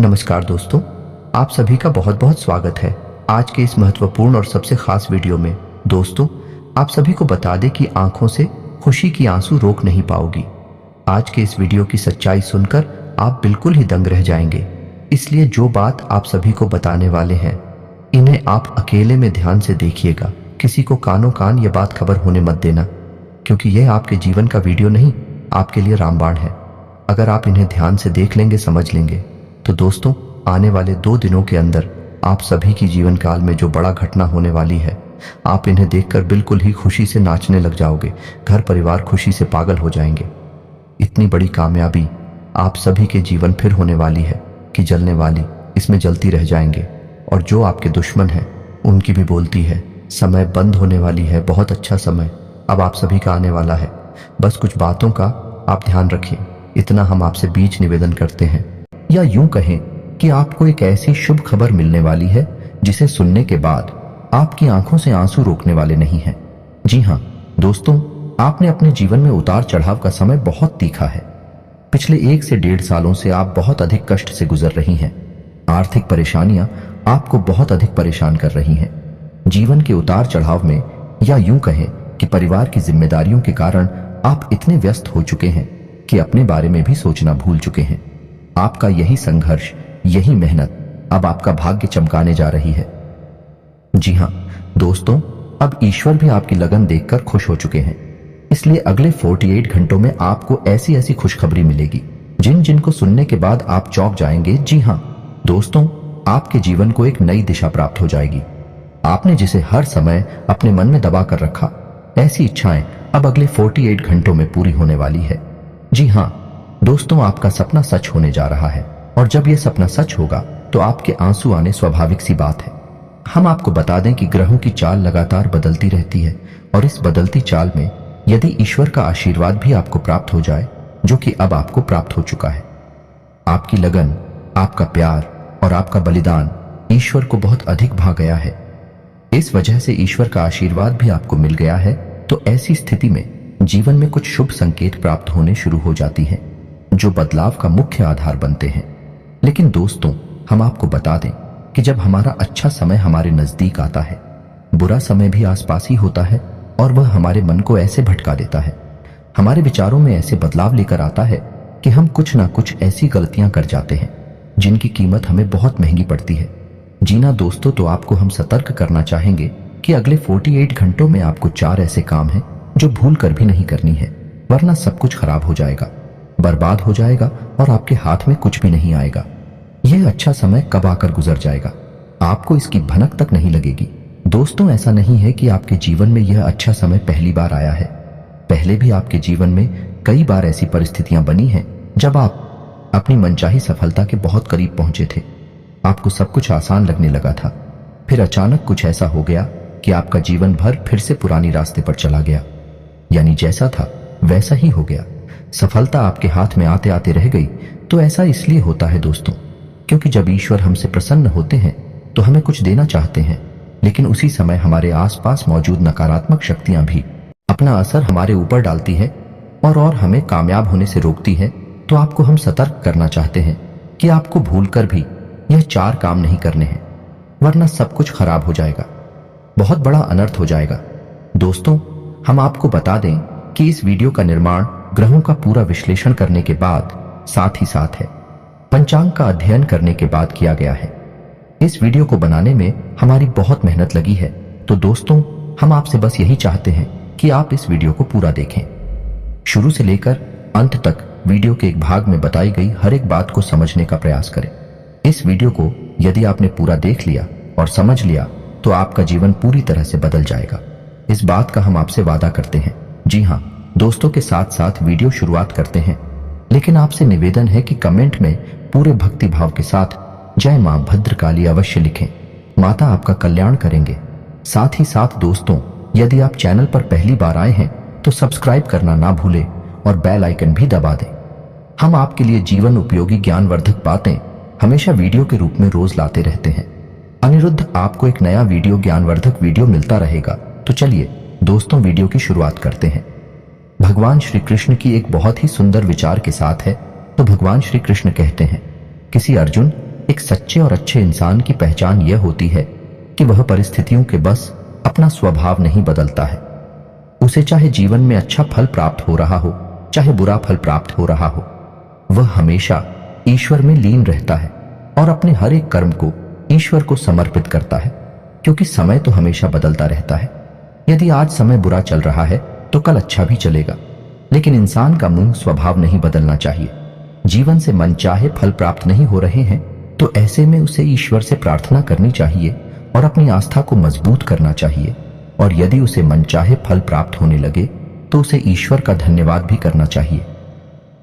नमस्कार दोस्तों, आप सभी का बहुत बहुत स्वागत है आज के इस महत्वपूर्ण और सबसे खास वीडियो में। दोस्तों, आप सभी को बता दें कि आंखों से खुशी की आंसू रोक नहीं पाओगी। आज के इस वीडियो की सच्चाई सुनकर आप बिल्कुल ही दंग रह जाएंगे। इसलिए जो बात आप सभी को बताने वाले हैं, इन्हें आप अकेले में ध्यान से देखिएगा। किसी को कानों कान ये बात खबर होने मत देना, क्योंकि यह आपके जीवन का वीडियो नहीं, आपके लिए रामबाण है। अगर आप इन्हें ध्यान से देख लेंगे, समझ लेंगे, तो दोस्तों आने वाले 2 दिनों के अंदर आप सभी की जीवन काल में जो बड़ा घटना होने वाली है, आप इन्हें देखकर बिल्कुल ही खुशी से नाचने लग जाओगे। घर परिवार खुशी से पागल हो जाएंगे। इतनी बड़ी कामयाबी आप सभी के जीवन फिर होने वाली है कि जलने वाली इसमें जलती रह जाएंगे। और जो आपके दुश्मन हैं उनकी भी बोलती है समय बंद होने वाली है। बहुत अच्छा समय अब आप सभी का आने वाला है। बस कुछ बातों का आप ध्यान रखिए, इतना हम आपसे बीच निवेदन करते हैं। या यूं कहें कि आपको एक ऐसी शुभ खबर मिलने वाली है जिसे सुनने के बाद आपकी आंखों से आंसू रोकने वाले नहीं हैं। जी हां दोस्तों, आपने अपने जीवन में उतार चढ़ाव का समय बहुत तीखा है। पिछले 1 से 1.5 सालों से आप बहुत अधिक कष्ट से गुजर रही हैं। आर्थिक परेशानियां आपको बहुत अधिक परेशान कर रही हैं। जीवन के उतार चढ़ाव में, या यूं कहें कि परिवार की जिम्मेदारियों के कारण आप इतने व्यस्त हो चुके हैं कि अपने बारे में भी सोचना भूल चुके हैं। आपका यही संघर्ष, यही मेहनत अब आपका भाग्य चमकाने जा रही है। जी हां दोस्तों, अब ईश्वर भी आपकी लगन देखकर खुश हो चुके हैं। इसलिए अगले 48 घंटों में आपको ऐसी ऐसी खुशखबरी मिलेगी जिनको सुनने के बाद आप चौंक जाएंगे। जी हां दोस्तों, आपके जीवन को एक नई दिशा प्राप्त हो जाएगी। आपने जिसे हर समय अपने मन में दबा कर रखा, ऐसी इच्छाएं अब अगले 48 घंटों में पूरी होने वाली है। जी हां दोस्तों, आपका सपना सच होने जा रहा है। और जब यह सपना सच होगा तो आपके आंसू आने स्वाभाविक सी बात है। हम आपको बता दें कि ग्रहों की चाल लगातार बदलती रहती है, और इस बदलती चाल में यदि ईश्वर का आशीर्वाद भी आपको प्राप्त हो जाए, जो कि अब आपको प्राप्त हो चुका है, आपकी लगन, आपका प्यार और आपका बलिदान ईश्वर को बहुत अधिक भा गया है। इस वजह से ईश्वर का आशीर्वाद भी आपको मिल गया है। तो ऐसी स्थिति में जीवन में कुछ शुभ संकेत प्राप्त होने शुरू हो जाती हैं, जो बदलाव का मुख्य आधार बनते हैं। लेकिन दोस्तों, हम आपको बता दें कि जब हमारा अच्छा समय हमारे नजदीक आता है, बुरा समय भी आसपास ही होता है, और वह हमारे मन को ऐसे भटका देता है, हमारे विचारों में ऐसे बदलाव लेकर आता है कि हम कुछ ना कुछ ऐसी गलतियां कर जाते हैं जिनकी कीमत हमें बहुत महंगी पड़ती है। जीना दोस्तों, तो आपको हम सतर्क करना चाहेंगे कि अगले 48 घंटों में आपको 4 ऐसे काम हैं जो भूल कर भी नहीं करनी है, वरना सब कुछ खराब हो जाएगा, बर्बाद हो जाएगा और आपके हाथ में कुछ भी नहीं आएगा। यह अच्छा समय कब आकर गुजर जाएगा, आपको इसकी भनक तक नहीं लगेगी। दोस्तों, ऐसा नहीं है कि आपके जीवन में यह अच्छा समय पहली बार आया है। पहले भी आपके जीवन में कई बार ऐसी परिस्थितियां बनी हैं जब आप अपनी मनचाही सफलता के बहुत करीब पहुंचे थे। आपको सब कुछ आसान लगने लगा था, फिर अचानक कुछ ऐसा हो गया कि आपका जीवन भर फिर से पुरानी रास्ते पर चला गया। यानी जैसा था वैसा ही हो गया। सफलता आपके हाथ में आते आते रह गई। तो ऐसा इसलिए होता है दोस्तों, क्योंकि जब ईश्वर हमसे प्रसन्न होते हैं तो हमें कुछ देना चाहते हैं, लेकिन उसी समय हमारे आसपास मौजूद नकारात्मक शक्तियां भी अपना असर हमारे ऊपर डालती है और हमें कामयाब होने से रोकती है। तो आपको हम सतर्क करना चाहते हैं कि आपको भूलकर भी यह 4 काम नहीं करने हैं, वरना सब कुछ खराब हो जाएगा, बहुत बड़ा अनर्थ हो जाएगा। दोस्तों, हम आपको बता दें कि इस वीडियो का निर्माण ग्रहों का पूरा विश्लेषण करने के बाद, साथ ही साथ है पंचांग का अध्ययन करने के बाद किया गया है। इस वीडियो को बनाने में हमारी बहुत मेहनत लगी है। तो दोस्तों, हम आपसे बस यही चाहते हैं कि आप इस वीडियो को पूरा देखें, शुरू से लेकर अंत तक। वीडियो के एक भाग में बताई गई हर एक बात को समझने का प्रयास करें। इस वीडियो को यदि आपने पूरा देख लिया और समझ लिया तो आपका जीवन पूरी तरह से बदल जाएगा। इस बात का हम आपसे वादा करते हैं। जी हां दोस्तों, के साथ साथ वीडियो शुरुआत करते हैं, लेकिन आपसे निवेदन है कि कमेंट में पूरे भक्ति भाव के साथ जय मां भद्रकाली अवश्य लिखें। माता आपका कल्याण करेंगे। साथ ही साथ दोस्तों, यदि आप चैनल पर पहली बार आए हैं तो सब्सक्राइब करना ना भूलें और बेल आइकन भी दबा दें। हम आपके लिए जीवन उपयोगी ज्ञानवर्धक बातें हमेशा वीडियो के रूप में रोज लाते रहते हैं। अनिरुद्ध आपको एक नया वीडियो ज्ञानवर्धक वीडियो मिलता रहेगा। तो चलिए दोस्तों, वीडियो की शुरुआत करते हैं। भगवान श्री कृष्ण की एक बहुत ही सुंदर विचार के साथ है। तो भगवान श्री कृष्ण कहते हैं, किसी अर्जुन एक सच्चे और अच्छे इंसान की पहचान यह होती है कि वह परिस्थितियों के बस अपना स्वभाव नहीं बदलता है। उसे चाहे जीवन में अच्छा फल प्राप्त हो रहा हो, चाहे बुरा फल प्राप्त हो रहा हो, वह हमेशा ईश्वर में लीन रहता है और अपने हर एक कर्म को ईश्वर को समर्पित करता है, क्योंकि समय तो हमेशा बदलता रहता है। यदि आज समय बुरा चल रहा है तो कल अच्छा भी चलेगा, लेकिन इंसान का मूल स्वभाव नहीं बदलना चाहिए। जीवन से मनचाहे फल प्राप्त नहीं हो रहे हैं तो ऐसे में उसे ईश्वर से प्रार्थना करनी चाहिए और अपनी आस्था को मजबूत करना चाहिए, और यदि उसे मनचाहे फल प्राप्त होने लगे तो उसे ईश्वर का धन्यवाद भी करना चाहिए।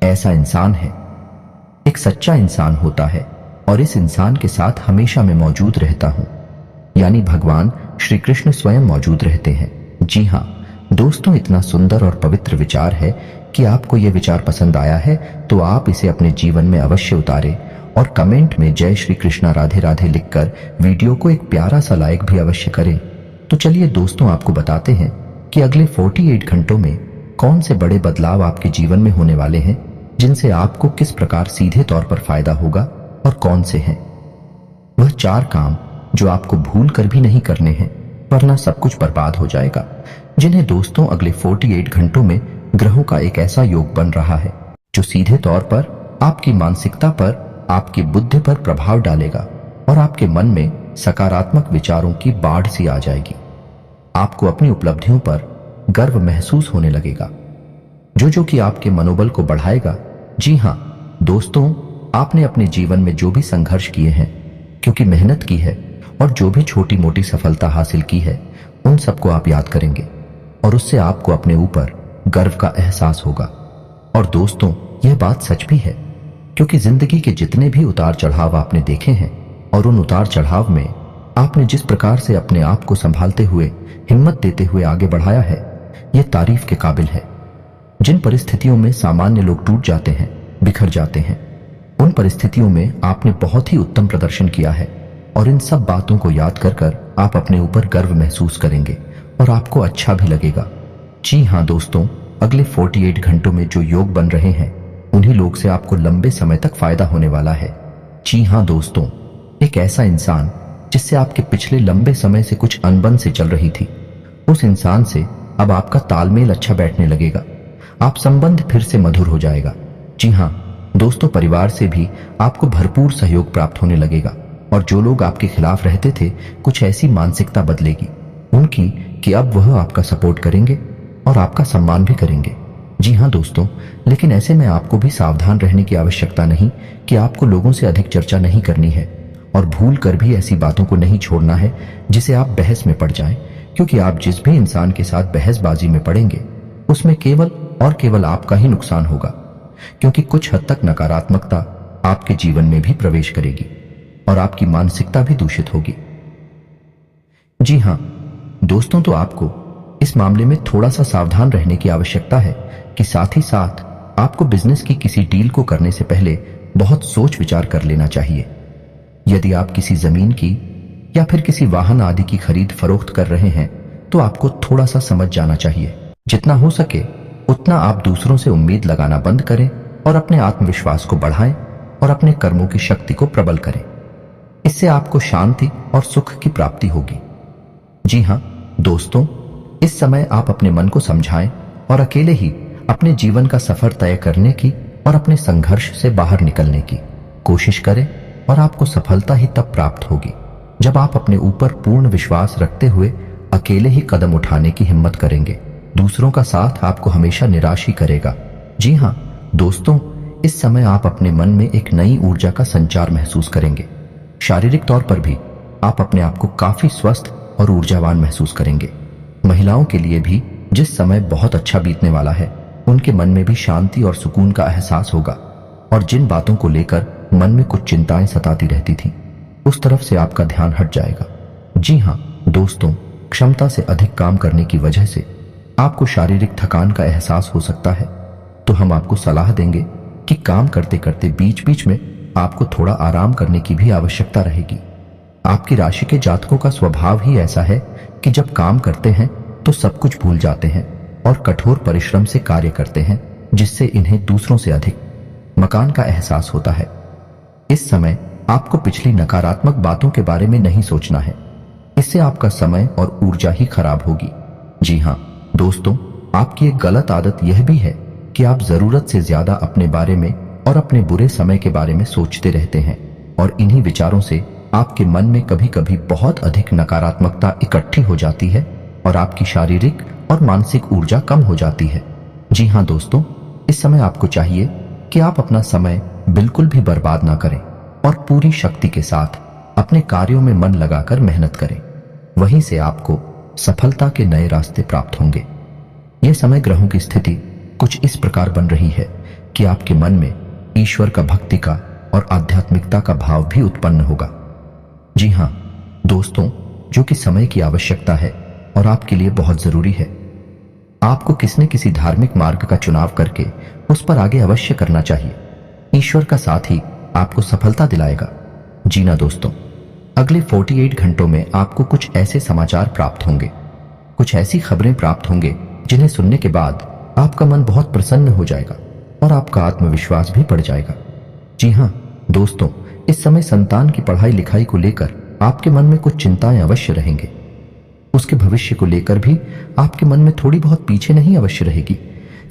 ऐसा इंसान है, एक सच्चा इंसान होता है और इस इंसान के साथ हमेशा मैं मौजूद रहता हूं, यानी भगवान श्री कृष्ण स्वयं मौजूद रहते हैं। जी हाँ दोस्तों, इतना सुंदर और पवित्र विचार है कि आपको यह विचार पसंद आया है तो आप इसे अपने जीवन में अवश्य उतारें और कमेंट में जय श्री कृष्णा राधे राधे लिखकर वीडियो को एक प्यारा सा लाइक भी अवश्य करें। तो चलिए दोस्तों, आपको बताते हैं कि अगले 48 घंटों में कौन से बड़े बदलाव आपके जीवन में होने वाले हैं, जिनसे आपको किस प्रकार सीधे तौर पर फायदा होगा, और कौन से हैं वह 4 काम जो आपको भूल कर भी नहीं करने हैं, वरना सब कुछ बर्बाद हो जाएगा, जिन्हें दोस्तों अगले 48 घंटों में ग्रहों का एक ऐसा योग बन रहा है जो सीधे तौर पर आपकी मानसिकता पर, आपकी बुद्धि पर प्रभाव डालेगा और आपके मन में सकारात्मक विचारों की बाढ़ सी आ जाएगी। आपको अपनी उपलब्धियों पर गर्व महसूस होने लगेगा, जो कि आपके मनोबल को बढ़ाएगा। जी हाँ दोस्तों, आपने अपने जीवन में जो भी संघर्ष किए हैं, क्योंकि मेहनत की है, और जो भी छोटी मोटी सफलता हासिल की है, उन सबको आप याद करेंगे और उससे आपको अपने ऊपर गर्व का एहसास होगा। और दोस्तों, यह बात सच भी है, क्योंकि जिंदगी के जितने भी उतार चढ़ाव आपने देखे हैं और उन उतार चढ़ाव में आपने जिस प्रकार से अपने आप को संभालते हुए, हिम्मत देते हुए आगे बढ़ाया है, यह तारीफ के काबिल है। जिन परिस्थितियों में सामान्य लोग टूट जाते हैं, बिखर जाते हैं, उन परिस्थितियों में आपने बहुत ही उत्तम प्रदर्शन किया है, और इन सब बातों को याद कर कर आप अपने ऊपर गर्व महसूस करेंगे और आपको अच्छा भी लगेगा। जी हाँ दोस्तों, अगले 48 घंटों में जो योग बन रहे हैं, उन्हीं लोग से आपको लंबे समय तक फायदा होने वाला है। जी हाँ दोस्तों, एक ऐसा इंसान जिससे आपके पिछले लंबे समय से कुछ अनबन से चल रही थी, उस इंसान से अब आपका तालमेल अच्छा बैठने लगेगा, आप संबंध फिर से मधुर हो जाएगा। जी हाँ दोस्तों, परिवार से भी आपको भरपूर सहयोग प्राप्त होने लगेगा, और जो लोग आपके खिलाफ रहते थे, कुछ ऐसी मानसिकता बदलेगी उनकी कि अब वह आपका सपोर्ट करेंगे और आपका सम्मान भी करेंगे। जी हाँ दोस्तों, लेकिन ऐसे में आपको भी सावधान रहने की आवश्यकता नहीं कि आपको लोगों से अधिक चर्चा नहीं करनी है, और भूल कर भी ऐसी बातों को नहीं छोड़ना है जिसे आप बहस में पड़ जाएं, क्योंकि आप जिस भी इंसान के साथ बहसबाजी में पड़ेंगे, उसमें केवल और केवल आपका ही नुकसान होगा, क्योंकि कुछ हद तक नकारात्मकता आपके जीवन में भी प्रवेश करेगी और आपकी मानसिकता भी दूषित होगी। जी हाँ दोस्तों, तो आपको इस मामले में थोड़ा सा सावधान रहने की आवश्यकता है कि साथ ही साथ आपको बिजनेस की किसी डील को करने से पहले बहुत सोच विचार कर लेना चाहिए। यदि आप किसी जमीन की या फिर किसी वाहन आदि की खरीद फरोख्त कर रहे हैं, तो आपको थोड़ा सा समझ जाना चाहिए। जितना हो सके उतना आप दूसरों से उम्मीद लगाना बंद करें और अपने आत्मविश्वास को बढ़ाएं और अपने कर्मों की शक्ति को प्रबल करें। इससे आपको शांति और सुख की प्राप्ति होगी। जी हाँ दोस्तों, इस समय आप अपने मन को समझाएं और अकेले ही अपने जीवन का सफर तय करने की और अपने संघर्ष से बाहर निकलने की कोशिश करें, और आपको सफलता ही तब प्राप्त होगी जब आप अपने ऊपर पूर्ण विश्वास रखते हुए अकेले ही कदम उठाने की हिम्मत करेंगे। दूसरों का साथ आपको हमेशा निराश ही करेगा। जी हाँ दोस्तों, इस समय आप अपने मन में एक नई ऊर्जा का संचार महसूस करेंगे। शारीरिक तौर पर भी आप अपने आप को काफी स्वस्थ और ऊर्जावान महसूस करेंगे। महिलाओं के लिए भी जिस समय बहुत अच्छा बीतने वाला है, उनके मन में भी शांति और सुकून का एहसास होगा, और जिन बातों को लेकर मन में कुछ चिंताएं सताती रहती थीं, उस तरफ से आपका ध्यान हट जाएगा। जी हाँ दोस्तों, क्षमता से अधिक काम करने की वजह से आपको शारीरिक थकान का एहसास हो सकता है, तो हम आपको सलाह देंगे कि काम करते करते बीच बीच में आपको थोड़ा आराम करने की भी आवश्यकता रहेगी। आपकी राशि के जातकों का स्वभाव ही ऐसा है कि जब काम करते हैं तो सब कुछ भूल जाते हैं और कठोर परिश्रम से कार्य करते हैं, जिससे इन्हें दूसरों से अधिक मकान का एहसास होता है। इस समय आपको पिछली नकारात्मक बातों के बारे में नहीं सोचना है। इससे आपका समय और ऊर्जा ही खराब होगी। जी हाँ दोस्तों, आपकी एक गलत आदत यह भी है कि आप जरूरत से ज्यादा अपने बारे में और अपने बुरे समय के बारे में सोचते रहते हैं और इन्हीं विचारों से आपके मन में कभी कभी बहुत अधिक नकारात्मकता इकट्ठी हो जाती है और आपकी शारीरिक और मानसिक ऊर्जा कम हो जाती है। जी हाँ दोस्तों, इस समय आपको चाहिए कि आप अपना समय बिल्कुल भी बर्बाद ना करें और पूरी शक्ति के साथ अपने कार्यों में मन लगाकर मेहनत करें। वहीं से आपको सफलता के नए रास्ते प्राप्त होंगे। यह समय ग्रहों की स्थिति कुछ इस प्रकार बन रही है कि आपके मन में ईश्वर का भक्ति का और आध्यात्मिकता का भाव भी उत्पन्न होगा। जी हाँ दोस्तों, जो कि समय की आवश्यकता है और आपके लिए बहुत जरूरी है। आपको किसी न किसी धार्मिक मार्ग का चुनाव करके उस पर आगे अवश्य करना चाहिए। ईश्वर का साथ ही आपको सफलता दिलाएगा। जी ना दोस्तों, अगले 48 घंटों में आपको कुछ ऐसे समाचार प्राप्त होंगे, कुछ ऐसी खबरें प्राप्त होंगे जिन्हें सुनने के बाद आपका मन बहुत प्रसन्न हो जाएगा और आपका आत्मविश्वास भी बढ़ जाएगा। जी हाँ दोस्तों, इस समय संतान की पढ़ाई लिखाई को लेकर आपके मन में कुछ चिंताएं अवश्य रहेंगे। उसके भविष्य को लेकर भी आपके मन में थोड़ी बहुत पीछे नहीं अवश्य रहेगी।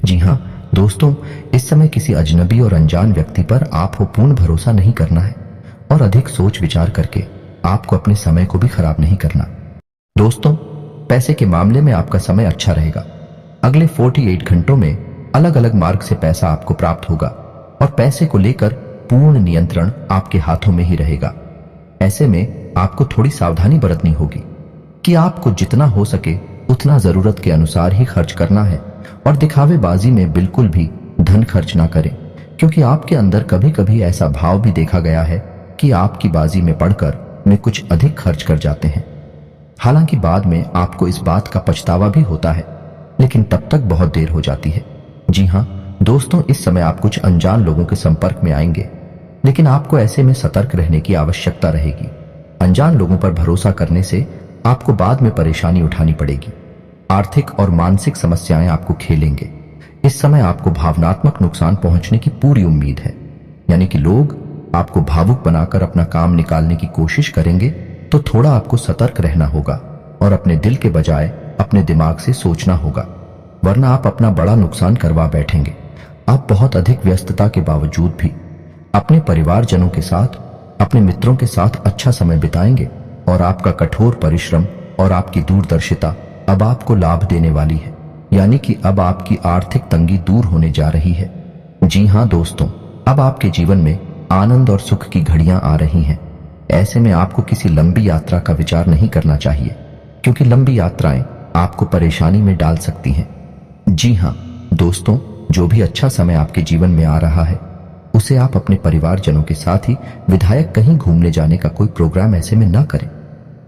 जी हाँ दोस्तों, इस समय किसी अजनबी और अनजान व्यक्ति पर आपको पूर्ण भरोसा नहीं करना है और अधिक सोच विचार करके आपको अपने समय को भी खराब नहीं करना। दोस्तों, पैसे के मामले में आपका समय अच्छा रहेगा। अगले 48 घंटों में अलग अलग मार्ग से पैसा आपको प्राप्त होगा और पैसे को लेकर पूर्ण नियंत्रण आपके हाथों में ही रहेगा। ऐसे में आपको थोड़ी सावधानी बरतनी होगी कि आपको जितना हो सके उतना जरूरत के अनुसार ही खर्च करना है और दिखावेबाजी में बिल्कुल भी धन खर्च ना करें, क्योंकि आपके अंदर कभी कभी ऐसा भाव भी देखा गया है कि आपकी बाजी में पड़कर में कुछ अधिक खर्च कर जाते हैं। हालांकि बाद में आपको इस बात का पछतावा भी होता है, लेकिन तब तक बहुत देर हो जाती है। जी हाँ दोस्तों, इस समय आप कुछ अनजान लोगों के संपर्क में आएंगे, लेकिन आपको ऐसे में सतर्क रहने की आवश्यकता रहेगी। अनजान लोगों पर भरोसा करने से आपको बाद में परेशानी उठानी पड़ेगी। आर्थिक और मानसिक समस्याएं आपको खेलेंगे। इस समय आपको भावनात्मक नुकसान पहुंचने की पूरी उम्मीद है, यानी कि लोग आपको भावुक बनाकर अपना काम निकालने की कोशिश करेंगे, तो थोड़ा आपको सतर्क रहना होगा और अपने दिल के बजाय अपने दिमाग से सोचना होगा, वरना आप अपना बड़ा नुकसान करवा बैठेंगे। आप बहुत अधिक व्यस्तता के बावजूद भी अपने परिवारजनों के साथ, अपने मित्रों के साथ अच्छा समय बिताएंगे और आपका कठोर परिश्रम और आपकी दूरदर्शिता अब आपको लाभ देने वाली है, यानी कि अब आपकी आर्थिक तंगी दूर होने जा रही है। जी हाँ दोस्तों, अब आपके जीवन में आनंद और सुख की घड़ियां आ रही हैं। ऐसे में आपको किसी लंबी यात्रा का विचार नहीं करना चाहिए, क्योंकि लंबी यात्राएं आपको परेशानी में डाल सकती हैं। जी हाँ दोस्तों, जो भी अच्छा समय आपके जीवन में आ रहा है उसे आप अपने परिवारजनों के साथ ही विधायक कहीं घूमने जाने का कोई प्रोग्राम ऐसे में ना करें।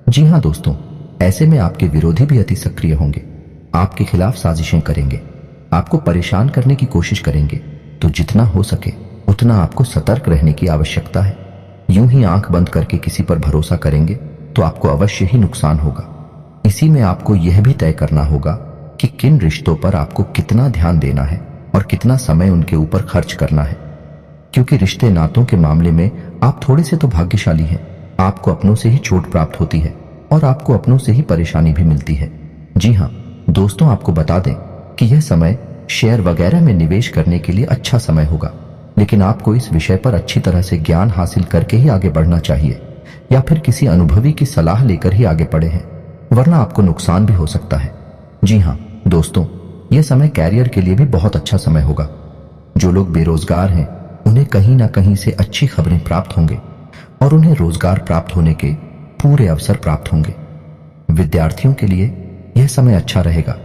जी हाँ दोस्तों, ऐसे में आपके विरोधी भी अति सक्रिय होंगे, आपके खिलाफ साजिशें करेंगे, आपको परेशान करने की कोशिश करेंगे। तो जितना हो सके उतना आपको सतर्क रहने की आवश्यकता है। यूं ही आंख बंद करके किसी पर भरोसा करेंगे तो आपको अवश्य ही नुकसान होगा। इसी में आपको यह भी तय करना होगा कि किन रिश्तों पर आपको कितना ध्यान देना है और कितना समय उनके ऊपर खर्च करना है, क्योंकि रिश्ते नातों के मामले में आप थोड़े से तो भाग्यशाली हैं। आपको अपनों से ही चोट प्राप्त होती है और आपको अपनों से ही परेशानी भी मिलती है। जी हाँ दोस्तों, आपको बता दें कि यह समय शेयर वगैरह में निवेश करने के लिए अच्छा समय होगा, लेकिन आपको इस विषय पर अच्छी तरह से ज्ञान हासिल करके ही आगे बढ़ना चाहिए, या फिर किसी अनुभवी की सलाह लेकर ही आगे बढ़े हैं, वरना आपको नुकसान भी हो सकता है। जी हाँ दोस्तों, यह समय कैरियर के लिए भी बहुत अच्छा समय होगा। जो लोग बेरोजगार हैं उन्हें कहीं ना कहीं से अच्छी खबरें प्राप्त होंगे और उन्हें रोजगार प्राप्त होने के पूरे अवसर प्राप्त होंगे। विद्यार्थियों के लिए यह समय अच्छा रहेगा,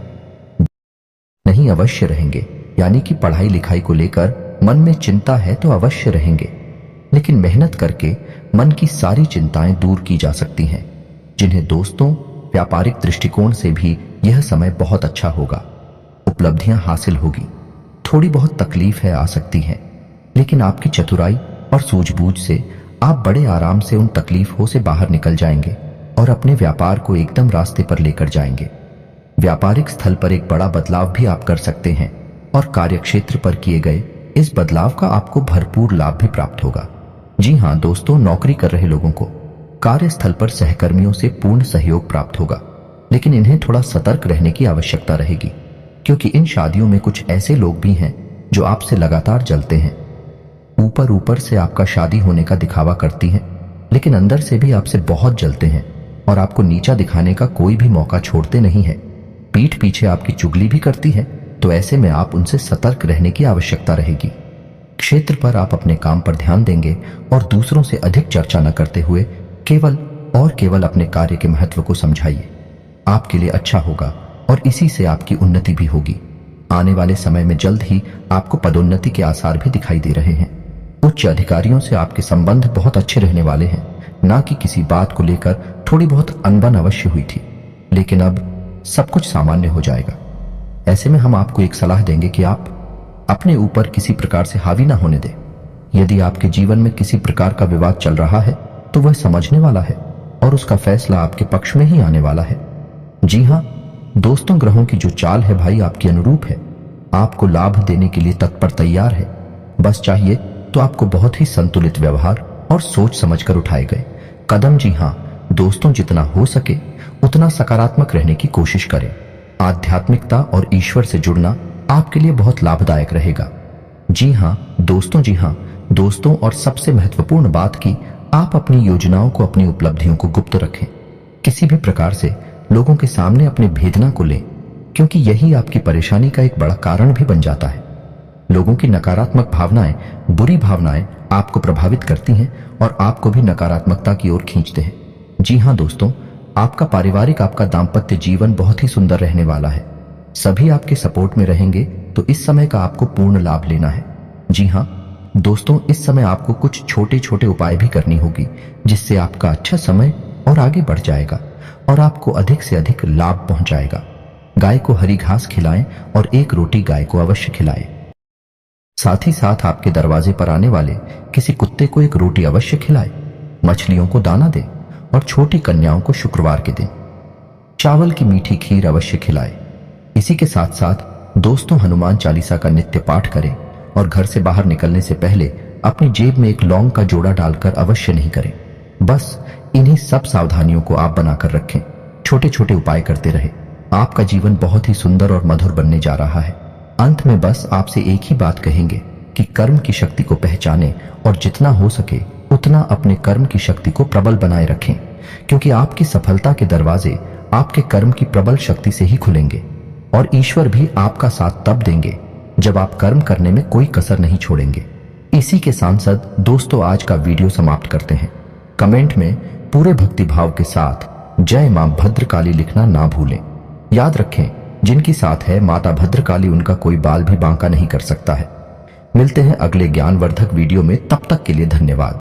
नहीं अवश्य रहेंगे, यानी कि पढ़ाई लिखाई को लेकर मन में चिंता है तो अवश्य रहेंगे, लेकिन मेहनत करके मन की सारी चिंताएं दूर की जा सकती हैं। जिन्हें दोस्तों व्यापारिक दृष्टिकोण से भी यह समय बहुत अच्छा होगा। उपलब्धियां हासिल होगी, थोड़ी बहुत तकलीफ आ सकती हैं, लेकिन आपकी चतुराई और सूझबूझ से आप बड़े आराम से उन तकलीफों से बाहर निकल जाएंगे और अपने व्यापार को एकदम रास्ते पर लेकर जाएंगे। व्यापारिक स्थल पर एक बड़ा बदलाव भी आप कर सकते हैं और कार्यक्षेत्र पर किए गए इस बदलाव का आपको भरपूर लाभ भी प्राप्त होगा। जी हाँ दोस्तों, नौकरी कर रहे लोगों को कार्यस्थल पर सहकर्मियों से पूर्ण सहयोग प्राप्त होगा, लेकिन इन्हें थोड़ा सतर्क रहने की आवश्यकता रहेगी, क्योंकि इन शादियों में कुछ ऐसे लोग भी हैं जो आपसे लगातार जलते हैं। ऊपर ऊपर से आपका शादी होने का दिखावा करती हैं, लेकिन अंदर से भी आपसे बहुत जलते हैं और आपको नीचा दिखाने का कोई भी मौका छोड़ते नहीं है। पीठ पीछे आपकी चुगली भी करती है, तो ऐसे में आप उनसे सतर्क रहने की आवश्यकता रहेगी। क्षेत्र पर आप अपने काम पर ध्यान देंगे और दूसरों से अधिक चर्चा न करते हुए केवल अपने कार्य के महत्व को समझाइए। आपके लिए अच्छा होगा और इसी से आपकी उन्नति भी होगी। आने वाले समय में जल्द ही आपको पदोन्नति के आसार भी दिखाई दे रहे हैं। उच्च अधिकारियों से आपके संबंध बहुत अच्छे रहने वाले हैं। ना कि किसी बात को लेकर थोड़ी बहुत अनबन अवश्य हुई थी, लेकिन अब सब कुछ सामान्य हो जाएगा। ऐसे में हम आपको एक सलाह देंगे कि आप अपने ऊपर किसी प्रकार से हावी ना होने दें। यदि आपके जीवन में किसी प्रकार का विवाद चल रहा है तो वह समझने वाला है और उसका फैसला आपके पक्ष में ही आने वाला है। जी हाँ दोस्तों, ग्रहों की जो चाल है भाई आपके अनुरूप है। आपको लाभ देने के लिए तत्पर तैयार है। बस चाहिए तो आपको बहुत ही संतुलित व्यवहार और सोच समझकर उठाए गए कदम। जी हाँ दोस्तों, जितना हो सके उतना सकारात्मक रहने की कोशिश करें। आध्यात्मिकता और ईश्वर से जुड़ना आपके लिए बहुत लाभदायक रहेगा। जी हाँ दोस्तों, और सबसे महत्वपूर्ण बात कि आप अपनी योजनाओं को, अपनी उपलब्धियों को गुप्त रखें। किसी भी प्रकार से लोगों के सामने अपने भेद ना खोलें, क्योंकि यही आपकी परेशानी का एक बड़ा कारण भी बन जाता है। लोगों की नकारात्मक भावनाएं, बुरी भावनाएं आपको प्रभावित करती हैं और आपको भी नकारात्मकता की ओर खींचते हैं। जी हाँ दोस्तों, आपका पारिवारिक, आपका दाम्पत्य जीवन बहुत ही सुंदर रहने वाला है। सभी आपके सपोर्ट में रहेंगे, तो इस समय का आपको पूर्ण लाभ लेना है। जी हाँ दोस्तों, इस समय आपको कुछ छोटे छोटे उपाय भी करनी होगी, जिससे आपका अच्छा समय और आगे बढ़ जाएगा और आपको अधिक से अधिक लाभ पहुंचाएगा। गाय को हरी घास खिलाएं और एक रोटी गाय को अवश्य खिलाएं। साथ ही साथ आपके दरवाजे पर आने वाले किसी कुत्ते को एक रोटी अवश्य खिलाएं। मछलियों को दाना दें और छोटी कन्याओं को शुक्रवार के दिन चावल की मीठी खीर अवश्य खिलाएं। इसी के साथ साथ दोस्तों, हनुमान चालीसा का नित्य पाठ करें और घर से बाहर निकलने से पहले अपनी जेब में एक लौंग का जोड़ा डालकर अवश्य नहीं करें। बस इन्हीं सब सावधानियों को आप बनाकर रखें। छोटे छोटे उपाय करते रहे। आपका जीवन बहुत ही सुंदर और मधुर बनने जा रहा है। अंत में बस आपसे एक ही बात कहेंगे कि कर्म की शक्ति को पहचानें और जितना हो सके उतना अपने कर्म की शक्ति को प्रबल बनाए रखें, क्योंकि आपकी सफलता के दरवाजे आपके कर्म की प्रबल शक्ति से ही खुलेंगे और ईश्वर भी आपका साथ तब देंगे जब आप कर्म करने में कोई कसर नहीं छोड़ेंगे। इसी के सांसद दोस्तों, आज का वीडियो समाप्त करते हैं। कमेंट में पूरे भक्तिभाव के साथ जय मां भद्रकाली लिखना ना भूलें। याद रखें, जिनकी साथ है माता भद्रकाली, उनका कोई बाल भी बांका नहीं कर सकता है। मिलते हैं अगले ज्ञानवर्धक वीडियो में, तब तक के लिए धन्यवाद।